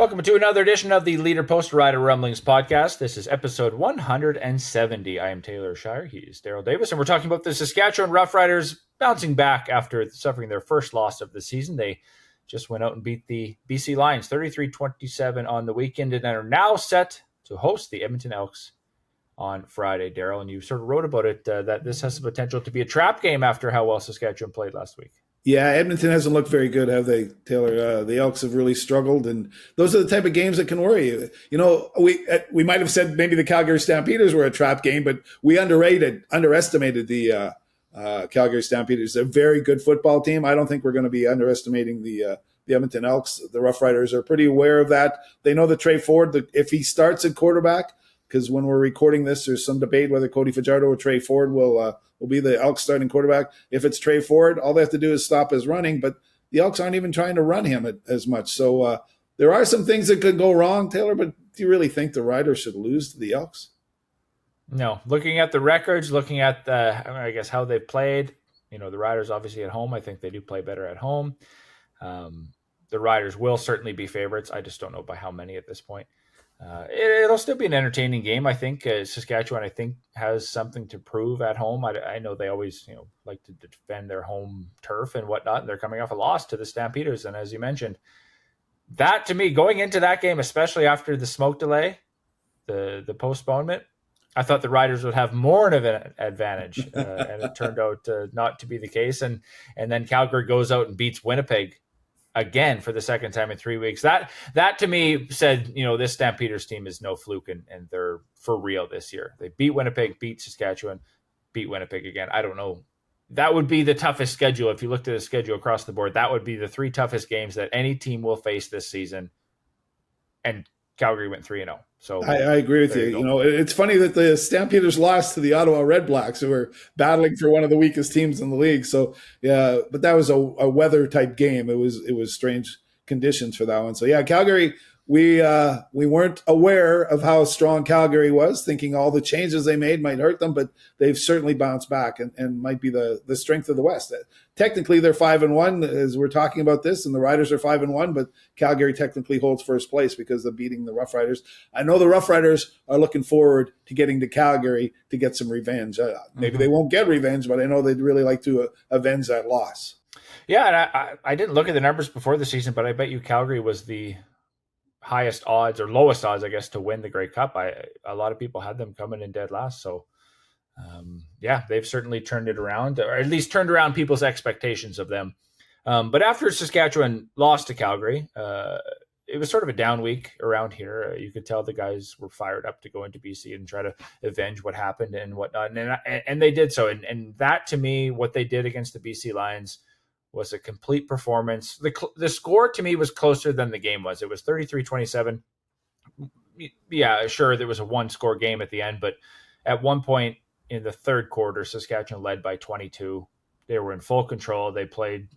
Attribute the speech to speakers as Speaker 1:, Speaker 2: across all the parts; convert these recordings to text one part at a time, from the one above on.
Speaker 1: Welcome to another edition of the Leader-Post Rider Rumblings podcast. This is episode 170. I am Taylor Shire. He is Darrell Davis, and we're talking about the Saskatchewan Roughriders bouncing back after suffering their first loss of the season. They just went out and beat the BC Lions 33-27 on the weekend and are now set to host the Edmonton Elks on Friday, Darrell. And you sort of wrote about it, that this has the potential to be a trap game after how well Saskatchewan played last week.
Speaker 2: Yeah, Edmonton hasn't looked very good, have they, Taylor? The Elks have really struggled, and those are the type of games that can worry you. You know, we might have said maybe the Calgary Stampeders were a trap game, but we underestimated the Calgary Stampeders. They're a very good football team. I don't think we're going to be underestimating the Edmonton Elks. The Roughriders are pretty aware of that. They know that Trey Ford, if he starts at quarterback, because when we're recording this, there's some debate whether Cody Fajardo or Trey Ford will be the Elks starting quarterback. If it's Trey Ford, all they have to do is stop his running, but the Elks aren't even trying to run him as much. So there are some things that could go wrong, Taylor, but do you really think the Riders should lose to the Elks?
Speaker 1: No. Looking at the records, looking at how they've played, you know, the Riders obviously at home, I think they do play better at home. The Riders will certainly be favorites. I just don't know by how many at this point. It'll still be an entertaining game. I think Saskatchewan, has something to prove at home. I know they always, like to defend their home turf and whatnot. And they're coming off a loss to the Stampeders. And as you mentioned, that to me, going into that game, especially after the smoke delay, the postponement, I thought the Riders would have more of an advantage. And it turned out not to be the case. And then Calgary goes out and beats Winnipeg again for the second time in 3 weeks. That to me said, this Stampeders team is no fluke and they're for real this year. They beat Winnipeg, beat Saskatchewan, beat Winnipeg again. I don't know. That would be the toughest schedule. If you looked at the schedule across the board, that would be the three toughest games that any team will face this season. And Calgary went 3-0. So
Speaker 2: I agree with you. It's funny that the Stampeders lost to the Ottawa Red Blacks, who were battling for one of the weakest teams in the league. So yeah, but that was a weather type game. It was strange conditions for that one. So yeah, Calgary. We weren't aware of how strong Calgary was, thinking all the changes they made might hurt them, but they've certainly bounced back and might be the strength of the West. Technically, they're 5-1 as we're talking about this, and the Riders are 5-1, but Calgary technically holds first place because of beating the Roughriders. I know the Roughriders are looking forward to getting to Calgary to get some revenge. Maybe they won't get revenge, but I know they'd really like to avenge that loss.
Speaker 1: Yeah, and I didn't look at the numbers before the season, but I bet you Calgary was the highest odds or lowest odds, I guess, to win the Grey Cup. A lot of people had them coming in dead last. So, they've certainly turned it around, or at least turned around people's expectations of them. But after Saskatchewan lost to Calgary, it was sort of a down week around here. You could tell the guys were fired up to go into BC and try to avenge what happened and whatnot. And they did so. And that, to me, what they did against the BC Lions was a complete performance. The score to me was closer than the game was. It was 33-27. Yeah, sure, there was a one-score game at the end, but at one point in the third quarter, Saskatchewan led by 22. They were in full control. They played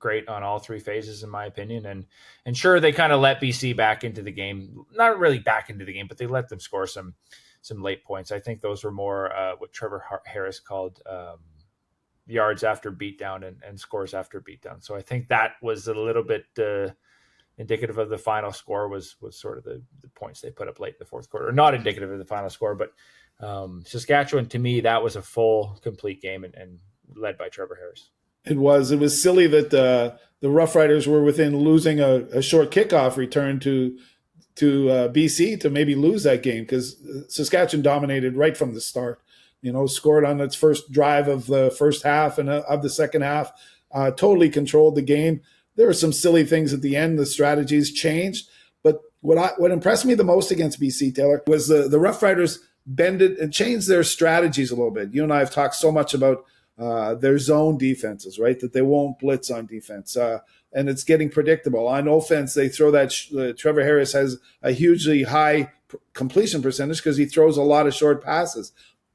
Speaker 1: great on all three phases, in my opinion. And sure, they kind of let BC back into the game. Not really back into the game, but they let them score some late points. I think those were more what Trevor Harris called yards after beatdown and scores after beatdown. So I think that was a little bit indicative of the final score was sort of the points they put up late in the fourth quarter. Not indicative of the final score, but Saskatchewan, to me, that was a full, complete game and led by Trevor Harris.
Speaker 2: It was silly that the Roughriders were within losing a short kickoff return to BC to maybe lose that game because Saskatchewan dominated right from the start. Scored on its first drive of the first half and of the second half, totally controlled the game. There were some silly things at the end. The strategies changed. But what impressed me the most against BC, Taylor, was the Roughriders bended and changed their strategies a little bit. You and I have talked so much about their zone defenses, right, that they won't blitz on defense. And it's getting predictable. On offense, they throw that Trevor Harris has a hugely high completion percentage because he throws a lot of short passes.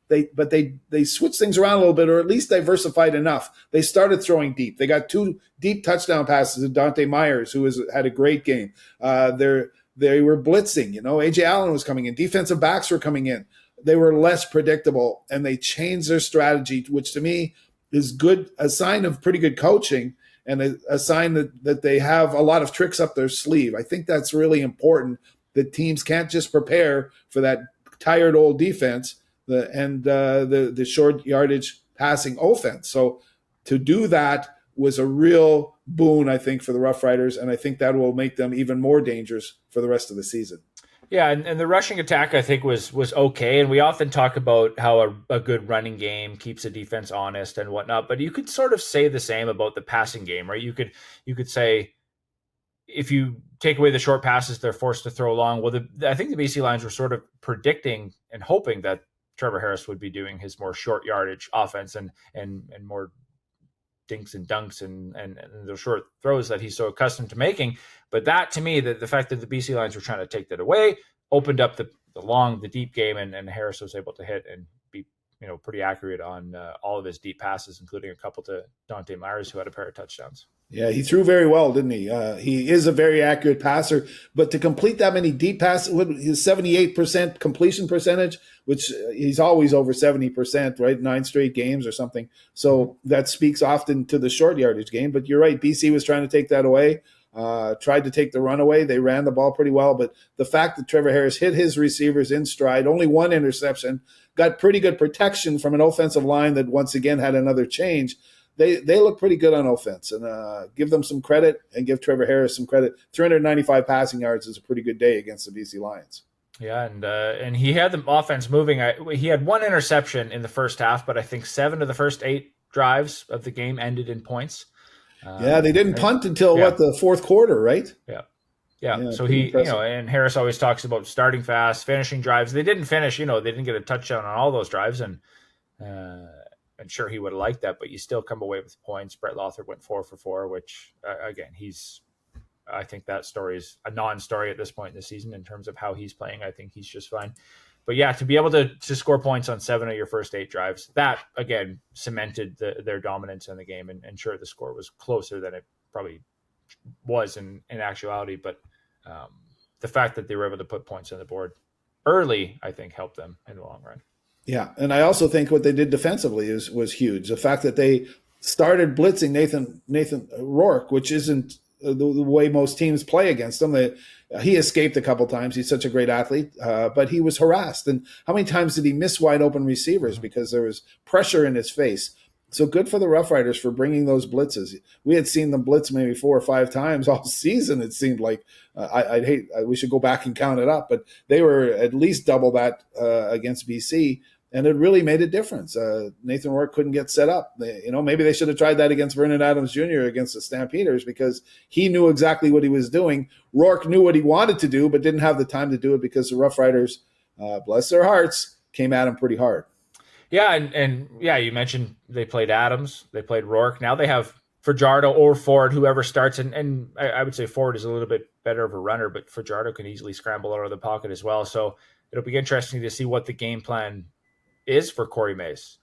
Speaker 2: They switched things around a little bit, or at least diversified enough. They started throwing deep. They got 2 deep touchdown passes to Dante Myers, who had a great game. They were blitzing. A.J. Allen was coming in. Defensive backs were coming in. They were less predictable, and they changed their strategy, which to me is good, a sign of pretty good coaching. and a sign that they have a lot of tricks up their sleeve. I think that's really important, that teams can't just prepare for that tired old defense the short yardage passing offense. So to do that was a real boon, I think, for the Rough Riders, and I think that will make them even more dangerous for the rest of the season.
Speaker 1: Yeah, and the rushing attack, I think, was okay. And we often talk about how a good running game keeps a defense honest and whatnot. But you could sort of say the same about the passing game, right? You could say, if you take away the short passes they're forced to throw long, well, I think the BC Lions were sort of predicting and hoping that Trevor Harris would be doing his more short yardage offense and more dinks and dunks and those short throws that he's so accustomed to making. But that, to me, the fact that the BC Lions were trying to take that away opened up the deep game, and Harris was able to hit and be pretty accurate on all of his deep passes, including a couple to Dante Myers, who had a pair of touchdowns.
Speaker 2: Yeah, he threw very well, didn't he? He is a very accurate passer, but to complete that many deep passes, his 78% completion percentage, which he's always over 70%, right? 9 straight games or something. So that speaks often to the short yardage game. But you're right, BC was trying to take that away, tried to take the run away. They ran the ball pretty well, but the fact that Trevor Harris hit his receivers in stride, only 1 interception, got pretty good protection from an offensive line that once again had another change. They look pretty good on offense, and give them some credit and give Trevor Harris some credit. 395 passing yards is a pretty good day against the BC Lions.
Speaker 1: Yeah, and he had the offense moving. He had 1 interception in the first half, but I think 7 of the first 8 drives of the game ended in points.
Speaker 2: Yeah, they didn't punt until the fourth quarter, right?
Speaker 1: Yeah. So he, and Harris always talks about starting fast, finishing drives. They didn't finish, they didn't get a touchdown on all those drives, and sure, he would have liked that, but you still come away with points. Brett Lothar went 4 for 4, which again, I think that story is a non-story at this point in the season in terms of how he's playing. I think he's just fine. But yeah, to be able to score points on 7 of your first 8 drives, that again cemented their dominance in the game. And sure, the score was closer than it probably was in actuality. But the fact that they were able to put points on the board early, I think, helped them in the long run.
Speaker 2: Yeah, and I also think what they did defensively was huge. The fact that they started blitzing Nathan Rourke, which isn't the way most teams play against him. He escaped a couple times. He's such a great athlete, but he was harassed. And how many times did he miss wide open receivers because there was pressure in his face? So good for the Rough Riders for bringing those blitzes. We had seen them blitz maybe 4 or 5 times all season. It seemed like we should go back and count it up, but they were at least double that against BC. And it really made a difference. Nathan Rourke couldn't get set up. Maybe they should have tried that against Vernon Adams Jr. against the Stampeders, because he knew exactly what he was doing. Rourke knew what he wanted to do, but didn't have the time to do it because the Rough Riders, bless their hearts, came at him pretty hard.
Speaker 1: Yeah, and you mentioned they played Adams, they played Rourke. Now they have Fajardo or Ford, whoever starts, and I would say Ford is a little bit better of a runner, but Fajardo can easily scramble out of the pocket as well. So it'll be interesting to see what the game plan is for Corey Mace,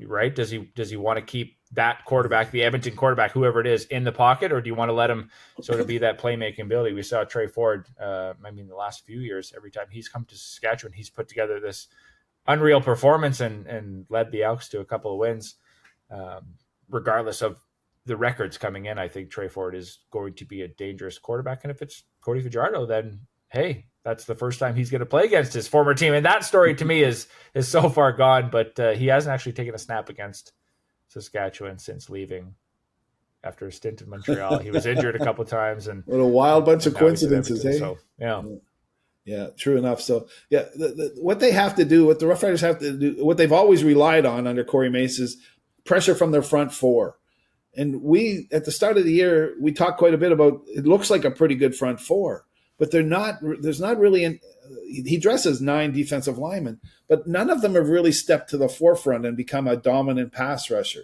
Speaker 1: right? Does he want to keep that quarterback, the Edmonton quarterback, whoever it is, in the pocket, or do you want to let him sort of be that playmaking ability? We saw Trey Ford, the last few years, every time he's come to Saskatchewan, he's put together this unreal performance and led the Elks to a couple of wins. Regardless of the records coming in, I think Trey Ford is going to be a dangerous quarterback. And if it's Cody Fajardo, then hey, that's the first time he's going to play against his former team. And that story to me is so far gone, but he hasn't actually taken a snap against Saskatchewan since leaving after a stint in Montreal. He was injured a couple of times. And
Speaker 2: what a wild bunch of coincidences, hey?
Speaker 1: So, yeah.
Speaker 2: Yeah, true enough. So, yeah, what they have to do, what the Rough Riders have to do, what they've always relied on under Corey Mace is pressure from their front 4. And we, at the start of the year, we talked quite a bit about, it looks like a pretty good front 4. But there's not really he dresses 9 defensive linemen, but none of them have really stepped to the forefront and become a dominant pass rusher.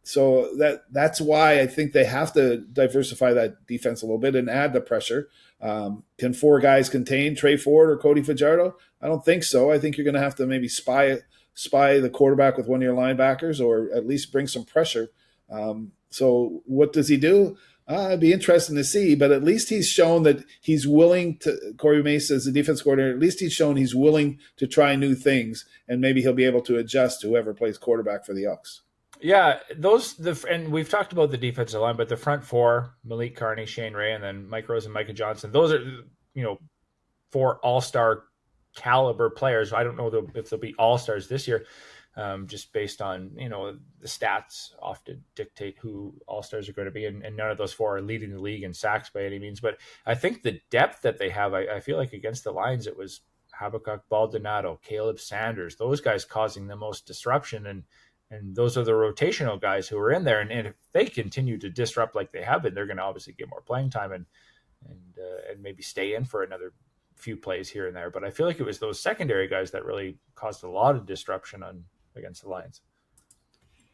Speaker 2: So that's why I think they have to diversify that defense a little bit and add the pressure. Can 4 guys contain Trey Ford or Cody Fajardo? I don't think so. I think you're going to have to maybe spy the quarterback with one of your linebackers, or at least bring some pressure. So what does he do? It'd be interesting to see, but at least he's shown that he's willing to, Corey Mace as the defense coordinator, at least he's shown he's willing to try new things, and maybe he'll be able to adjust to whoever plays quarterback for the Elks.
Speaker 1: Yeah, and we've talked about the defensive line, but the front four, Malik Carney, Shane Ray, and then Mike Rose and Micah Johnson, those are, four all-star caliber players. I don't know if they'll be all-stars this year, just based on, the stats often dictate who all-stars are going to be, and none of those four are leading the league in sacks by any means. But I think the depth that they have, I feel like against the Lions, it was Habakkuk Baldonado, Caleb Sanders, those guys causing the most disruption, and those are the rotational guys who are in there. And if they continue to disrupt like they have been, they're going to obviously get more playing time and maybe stay in for another few plays here and there. But I feel like it was those secondary guys that really caused a lot of disruption against the Lions.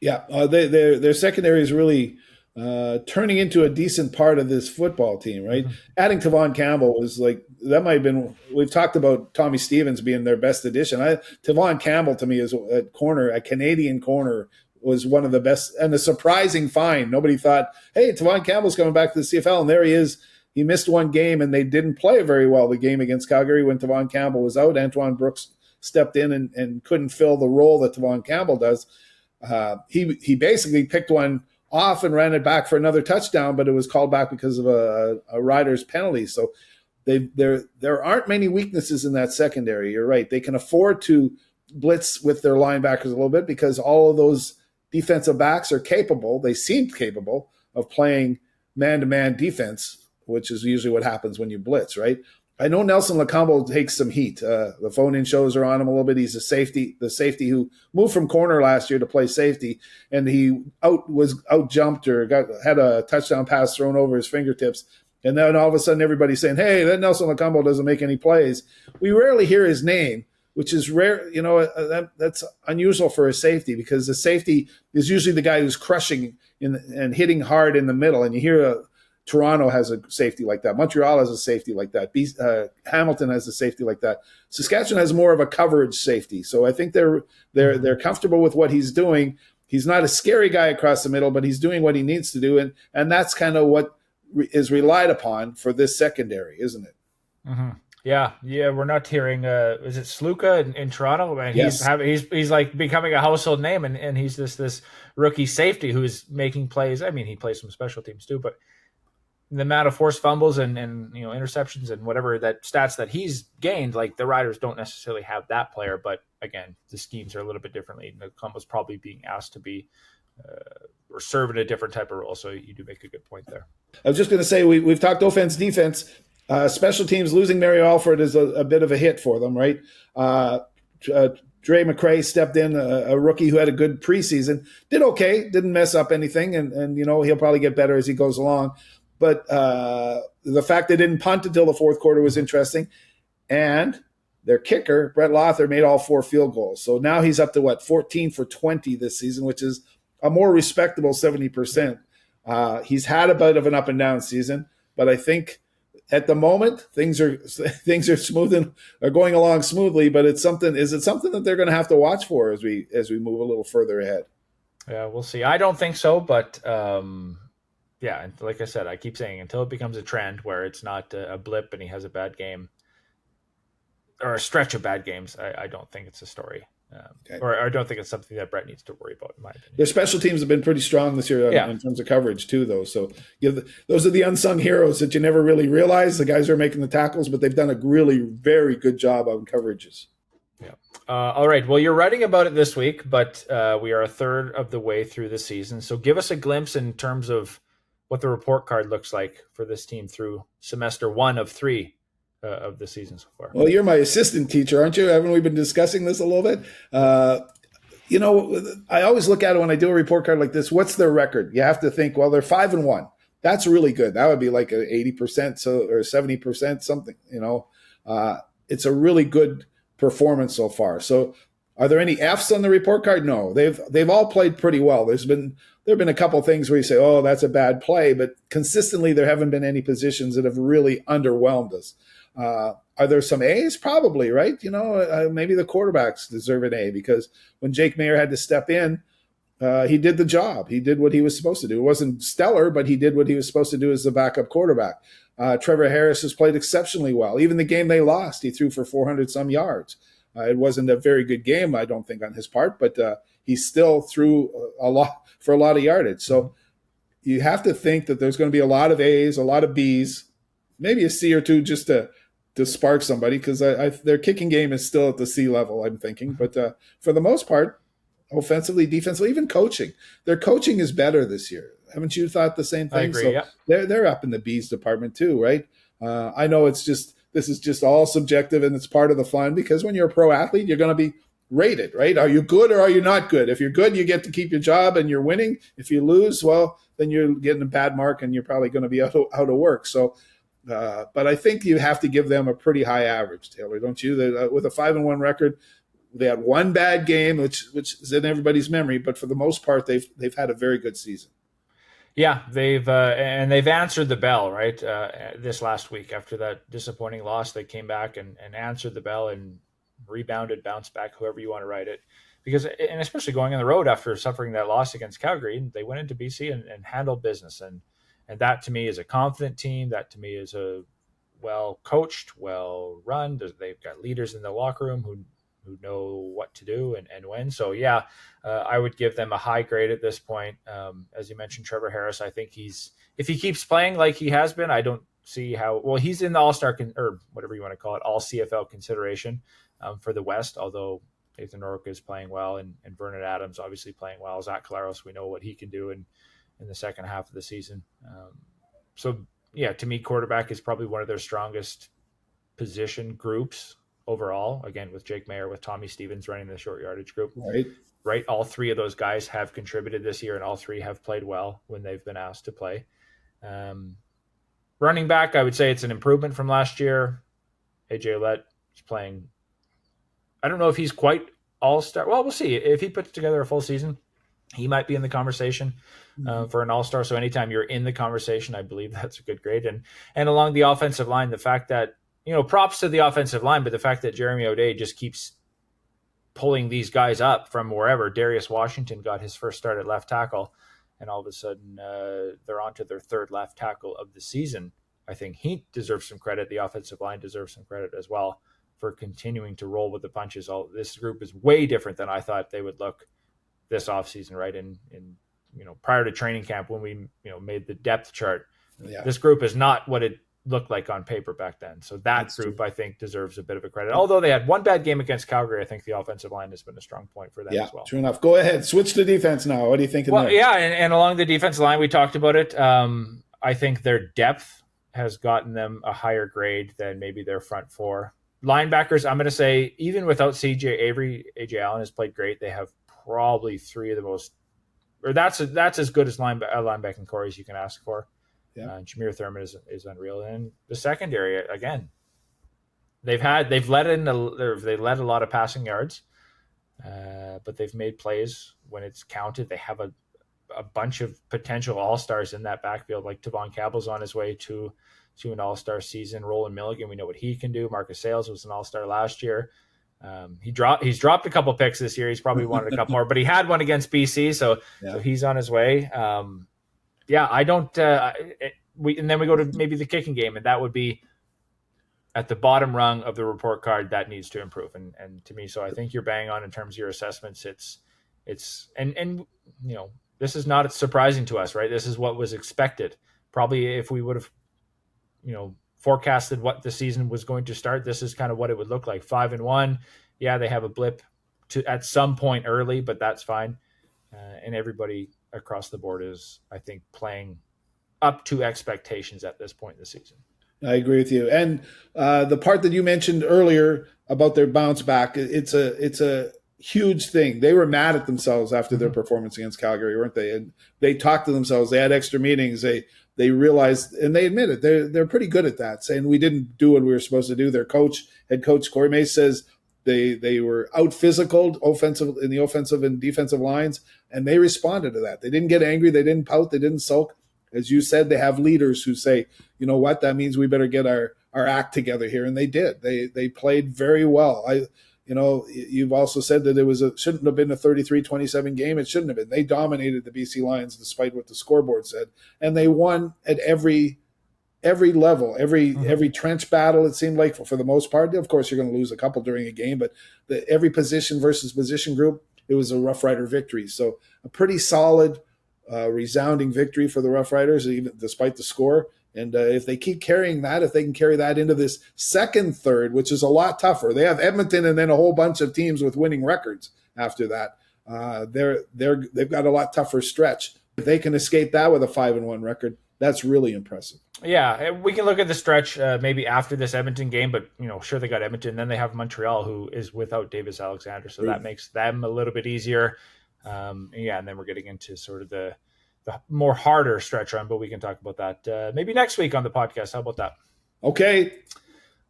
Speaker 2: Yeah, their secondary is really turning into a decent part of this football team, right? Mm-hmm. Adding Tavon Campbell was that might have been. We've talked about Tommy Stevens being their best addition. Tavon Campbell to me is at corner, a Canadian corner, was one of the best and a surprising find. Nobody thought, hey, Tavon Campbell's coming back to the CFL, and there he is. He missed one game, and they didn't play very well the game against Calgary when Tavon Campbell was out. Antoine Brooks stepped in and couldn't fill the role that Tavon Campbell does. He basically picked one off and ran it back for another touchdown, but it was called back because of a Riders penalty. So there aren't many weaknesses in that secondary. You're right. They can afford to blitz with their linebackers a little bit because all of those defensive backs are capable. They seem capable of playing man-to-man defense, which is usually what happens when you blitz, right? I know Nelson Lacombe takes some heat. The phone-in shows are on him a little bit. He's the safety who moved from corner last year to play safety, and he was out-jumped or had a touchdown pass thrown over his fingertips. And then all of a sudden everybody's saying, hey, that Nelson Lacombe doesn't make any plays. We rarely hear his name, which is rare. That's unusual for a safety because the safety is usually the guy who's crushing and hitting hard in the middle. And you hear Toronto has a safety like that. Montreal has a safety like that. Hamilton has a safety like that. Saskatchewan has more of a coverage safety. So I think they're comfortable with what he's doing. He's not a scary guy across the middle, but he's doing what he needs to do. And that's kind of what is relied upon for this secondary, isn't it?
Speaker 1: Mm-hmm. Yeah. We're not hearing. Is it Sluka in Toronto? And
Speaker 2: yes.
Speaker 1: He's like becoming a household name, and he's this rookie safety who's making plays. I mean, he plays some special teams too, but the amount of forced fumbles and interceptions and whatever that stats that he's gained, like the Riders don't necessarily have that player. But again, the schemes are a little bit differently. Lacombe's probably being asked to be or serve in a different type of role. So you do make a good point there.
Speaker 2: I was just going to say we've talked offense, defense, special teams. Losing Mario Alford is a bit of a hit for them, right? Dre McCray stepped in, a rookie who had a good preseason, did okay, didn't mess up anything, and he'll probably get better as he goes along. But the fact they didn't punt until the fourth quarter was interesting. And their kicker, Brett Lother, made all 4 field goals. So now he's up to 14 for 20 this season, which is a more respectable 70%. He's had a bit of an up and down season, but I think at the moment things are smooth are going along smoothly. But is it something that they're going to have to watch for as we move a little further ahead?
Speaker 1: Yeah, we'll see. I don't think so, but yeah, and like I said, I keep saying until it becomes a trend where it's not a blip and he has a bad game or a stretch of bad games, I don't think it's a story. Okay. Or I don't think it's something that Brett needs to worry about, in my opinion.
Speaker 2: Their special teams have been pretty strong this year in terms of coverage too, though. So those are the unsung heroes that you never really realize. The guys are making the tackles, but they've done a really very good job on coverages.
Speaker 1: Yeah. All right. Well, you're writing about it this week, but we are a third of the way through the season. So give us a glimpse in terms of what the report card looks like for this team through semester 1 of 3 of the season so far.
Speaker 2: Well, you're my assistant teacher, aren't you? Haven't we been discussing this a little bit? I always look at it when I do a report card like this. What's their record? You have to think, well, they're 5-1. That's really good. That would be like a 80% or 70% something. It's a really good performance so far. So, are there any Fs on the report card? No, they've all played pretty well. There have been a couple of things where you say, oh, that's a bad play, but consistently there haven't been any positions that have really underwhelmed us. Are there some A's? Probably, right? Maybe the quarterbacks deserve an A because when Jake Mayer had to step in, he did the job. He did what he was supposed to do. It wasn't stellar, but he did what he was supposed to do as the backup quarterback. Trevor Harris has played exceptionally well. Even the game they lost, he threw for 400 some yards. It wasn't a very good game, I don't think, on his part, but he still threw a lot for a lot of yardage. So you have to think that there's going to be a lot of A's, a lot of B's, maybe a C or two just to spark somebody, because their kicking game is still at the C level, I'm thinking. But for the most part, offensively, defensively, even coaching, their coaching is better this year. Haven't you thought the same thing?
Speaker 1: I agree,
Speaker 2: So
Speaker 1: yeah.
Speaker 2: they're up in the B's department too, right? I know this is just all subjective, and it's part of the fun, because when you're a pro athlete, you're going to be rated, right? Are you good or are you not good? If you're good, you get to keep your job and you're winning. If you lose, well, then you're getting a bad mark and you're probably going to be out of work. So, but I think you have to give them a pretty high average, Taylor, don't you? With a 5-1 record, they had one bad game, which is in everybody's memory, but for the most part, they've had a very good season.
Speaker 1: Yeah, they've answered the bell, right? This last week, after that disappointing loss, they came back and answered the bell and rebounded, bounced back, however you want to write it. Because, and especially going on the road after suffering that loss against Calgary, they went into BC and handled business. And that to me is a confident team. That to me is a well coached, well run. They've got leaders in the locker room who know what to do and when. So yeah, I would give them a high grade at this point. As you mentioned, Trevor Harris, I think if he keeps playing like he has been, I don't see how, well, he's in the All-Star or whatever you want to call it, all CFL consideration for the West, although Nathan Rourke is playing well and Vernon Adams obviously playing well. Zach Collaros, we know what he can do in the second half of the season. So yeah, to me, quarterback is probably one of their strongest position groups overall, again, with Jake Mayer, with Tommy Stevens running the short yardage group. Right. All three of those guys have contributed this year, and all three have played well when they've been asked to play. Running back, I would say it's an improvement from last year. AJ Ouellette is playing. I don't know if he's quite all-star. Well, we'll see. If he puts together a full season, he might be in the conversation for an all-star. So anytime you're in the conversation, I believe that's a good grade. And along the offensive line, the fact that, props to the offensive line, but the fact that Jeremy O'Day just keeps pulling these guys up from wherever. Darius Washington got his first start at left tackle, and all of a sudden they're on to their third left tackle of the season. I think he deserves some credit. The offensive line deserves some credit as well for continuing to roll with the punches. This group is way different than I thought they would look this offseason, right? In prior to training camp, when we made the depth chart, this group is not what it looked like on paper back then. So that's group, true. I think, deserves a bit of a credit. Although they had one bad game against Calgary, I think the offensive line has been a strong point for them as well.
Speaker 2: True enough. Go ahead. Switch to defense now. What do you think?
Speaker 1: Well, yeah, and along the defensive line, we talked about it. I think their depth has gotten them a higher grade than maybe their front four. Linebackers, I'm going to say, even without CJ Avery, AJ Allen has played great. They have probably three of the most, or that's as good as linebacking core as you can ask for. Yeah. Jameer Thurman is unreal. And the secondary, again, they let a lot of passing yards, but they've made plays when it's counted. They have a bunch of potential all-stars in that backfield, like Tavon Cabell's on his way to an all-star season. Roland Milligan, we know what he can do. Marcus Sales was an all-star last year. He's dropped a couple picks this year. He's probably wanted a couple more, but he had one against BC, so he's on his way. I don't. And then we go to maybe the kicking game, and that would be at the bottom rung of the report card that needs to improve. And to me, so I think you're bang on in terms of your assessments. It's this is not surprising to us, right? This is what was expected. Probably if we would have, forecasted what the season was going to start, this is kind of what it would look like. 5-1. Yeah, they have a blip at some point early, but that's fine. And everybody across the board is, I think, playing up to expectations at this point in the season.
Speaker 2: I agree with you. And the part that you mentioned earlier about their bounce back, it's a huge thing. They were mad at themselves after their performance against Calgary, weren't they? And they talked to themselves. They had extra meetings. They realized, and they admit it, they're pretty good at that, saying we didn't do what we were supposed to do. Their head coach Corey May, says they were out physicaled in the offensive and defensive lines, and they responded to that. They didn't get angry. They didn't pout. They didn't sulk. As you said, they have leaders who say, you know what, that means we better get our act together here. And they did. They played very well. You've also said that it shouldn't have been a 33-27 game. It shouldn't have been. They dominated the BC Lions despite what the scoreboard said. And they won at every level, every trench battle, it seemed like, for the most part. Of course, you're going to lose a couple during a game, but every position versus position group, it was a Rough Rider victory. So a pretty solid, resounding victory for the Rough Riders, even despite the score. And if they keep carrying that, if they can carry that into this second third, which is a lot tougher, they have Edmonton and then a whole bunch of teams with winning records after that. They've got a lot tougher stretch. If they can escape that with a 5-1 record, that's really impressive.
Speaker 1: Yeah, we can look at the stretch maybe after this Edmonton game, but sure, they got Edmonton. Then they have Montreal, who is without Davis Alexander, so that makes them a little bit easier. And then we're getting into sort of the more harder stretch run, but we can talk about that maybe next week on the podcast. How about that?
Speaker 2: Okay.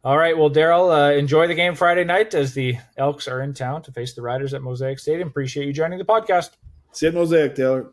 Speaker 1: All right. Well, Darrell, enjoy the game Friday night as the Elks are in town to face the Riders at Mosaic Stadium. Appreciate you joining the podcast.
Speaker 2: See you at Mosaic, Taylor.